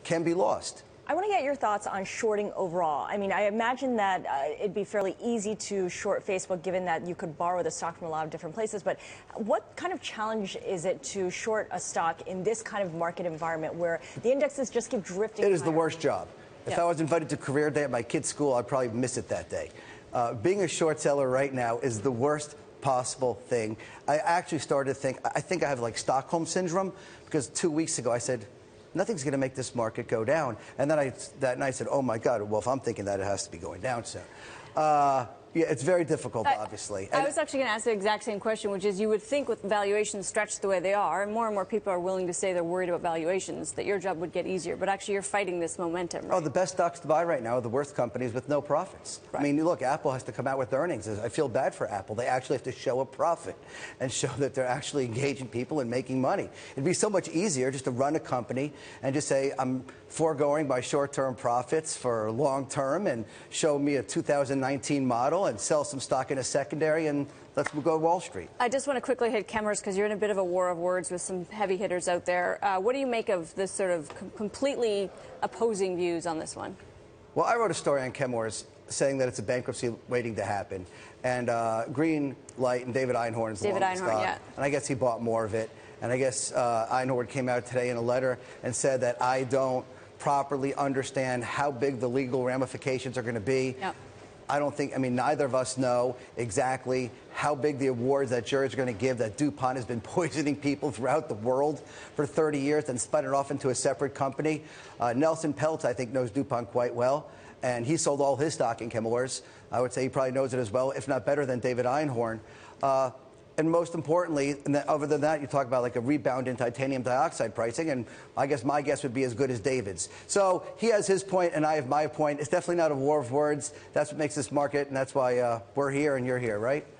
can be lost. I want to get your thoughts on shorting overall. I mean, I imagine that it'd be fairly easy to short Facebook given that you could borrow the stock from a lot of different places. But what kind of challenge is it to short a stock in this kind of market environment where the indexes just keep drifting? It is the worst job. If I was invited to career day at my kid's school, I'd probably miss it that day. Being a short seller right now is the worst possible thing. I actually started to think I have like Stockholm syndrome, because 2 weeks ago I said, nothing's going to make this market go down. And then that night I said, oh my God, well, if I'm thinking that, it has to be going down soon. Yeah, it's very difficult, obviously. I was actually going to ask the exact same question, which is you would think with valuations stretched the way they are, and more people are willing to say they're worried about valuations, that your job would get easier. But actually, you're fighting this momentum, right? Oh, the best stocks to buy right now are the worst companies with no profits. Right. I mean, look, Apple has to come out with earnings. I feel bad for Apple. They actually have to show a profit and show that they're actually engaging people and making money. It'd be so much easier just to run a company and just say, I'm foregoing my short-term profits for long-term, and show me a 2019 model and sell some stock in a secondary, and let's go to Wall Street. I just want to quickly hit Chemours, because you're in a bit of a war of words with some heavy hitters out there. What do you make of this sort of completely opposing views on this one? Well, I wrote a story on Chemours saying that it's a bankruptcy waiting to happen, and Green Light and David Einhorn's long the stock, yeah. And I guess he bought more of it. And I guess Einhorn came out today in a letter and said that I don't properly understand how big the legal ramifications are going to be. Yep. I don't think, I mean, neither of us know exactly how big the awards that juries are going to give that DuPont has been poisoning people throughout the world for 30 years and spun it off into a separate company. Nelson Peltz, I think, knows DuPont quite well, and he sold all his stock in Chemours. I would say he probably knows it as well, if not better than David Einhorn. And most importantly, and other than that, you talk about like a rebound in titanium dioxide pricing, and I guess my guess would be as good as David's. So he has his point, and I have my point. It's definitely not a war of words. That's what makes this market, and that's why we're here and you're here, right?